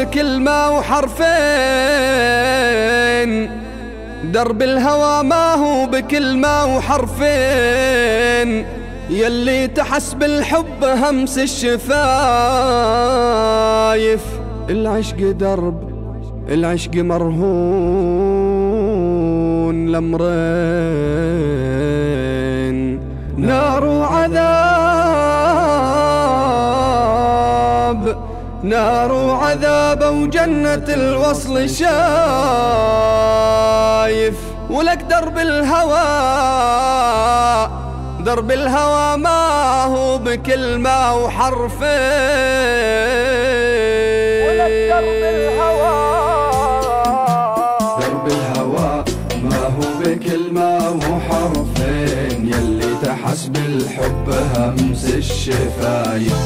بكلمة وحرفين، درب الهوى ما هو بكلمة وحرفين، يلي تحس بالحب همس الشفايف. العشق درب، العشق مرهون لأمرين، نار وعذاب، نار وعذاب وجنة الوصل شايف. ولك درب الهوى، درب الهوى ما هو بكلمة وحرفين، ولك درب الهوى، درب الهوى ما هو بكلمة وحرفين، يلي تحس بالحب همس الشفايف.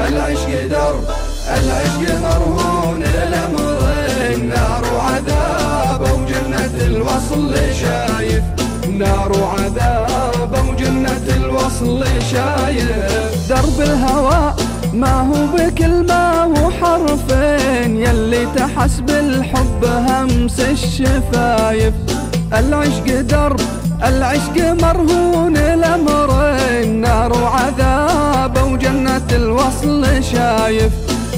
العشق درب، العشق مرهون الأمرين، نار وعذاب وجنة الوصل شايف، نار وعذاب وجنة الوصل شايف. درب الهوى ما هو بكلمة وحرفين، يلي تحس بالحب همس الشفايف. العشق درب، العشق مرهون الأمرين، نار وعذاب وجنة الوصل شايف،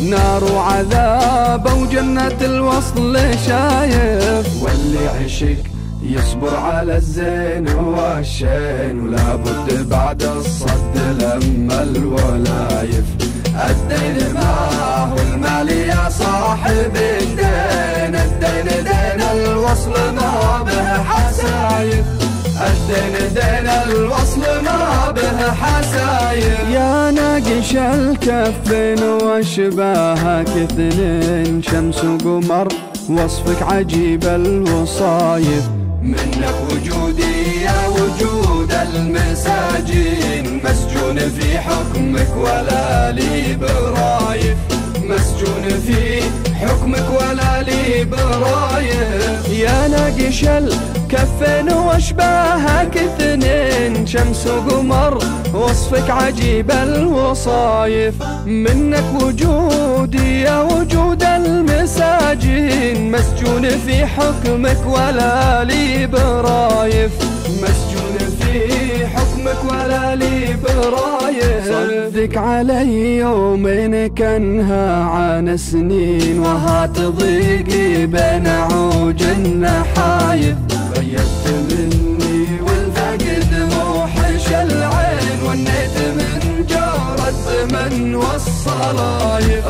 نار وعذاب وجنة الوصل شايف. واللي عشق يصبر على الزين والشين، ولا بد بعد الصد لما الولايف. الدين ما هو المال يا صاحب الدين، الدين دين الوصل ما به حسايف، الدين دين الوصل ما به حسايف. يا ناقش الكفين واشباهك اثنين، شمس وقمر وصفك عجيب الوصايف. منك وجودي يا وجود المساجين، مسجون في حكمك ولا لي برايف، مسجون في حكمك ولا لي برايف. يا ناقش الكفين واشباهك اثنين، شمس وقمر وصفك عجيب الوصايف. منك وجودي يا وجود المساجين، مسجون في حكمك ولا لي برايف، مسجون في حكمك ولا لي برايف. صدق علي يومين كانها عن سنين، وهات ضيقي بين عوج النحايف. بيت مني والفقد موحش العين، ونيت من جار الزمن والصلايف.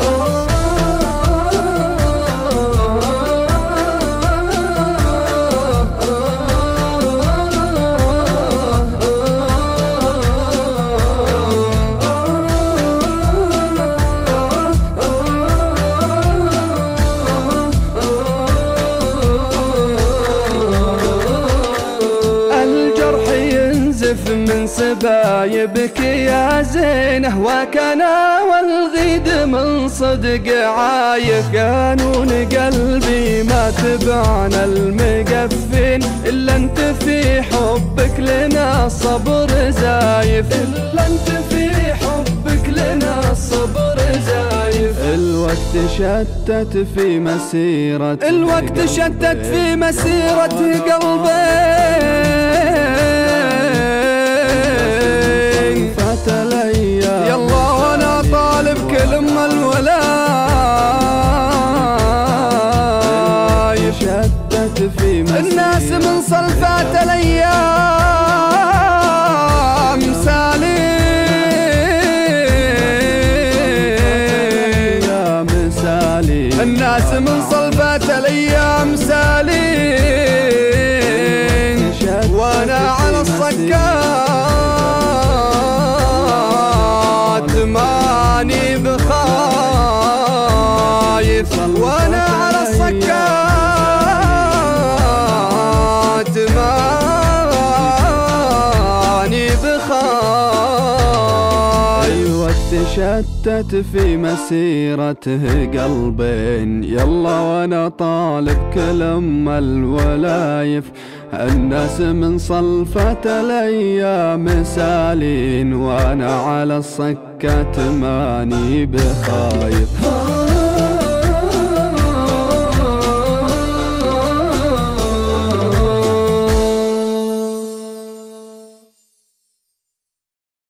من سبايبك يا زينه، وكان والغيد من صدق عايف. قانون قلبي ما تبعنا المقفين، إلا انت في حبك لنا الصبر زايف، إلا انت في حبك لنا الصبر زايف. الوقت شتت في مسيرة، الوقت شتت في مسيرة قلبي. يلا وانا طالب كل ام الولايف، شدت في الناس من صلفات الايام سالين، يا مسالي الناس من صلفات الايام سالين، وانا على الصكات ماني بخايف، وانا على الصكات ماني بخايف. الوقت شتت في مسيرته قلبين، يلا وانا طالب كل ام الولايف. الناس من صلفة الايام سالين، وانا على الصكات ماني بخايف.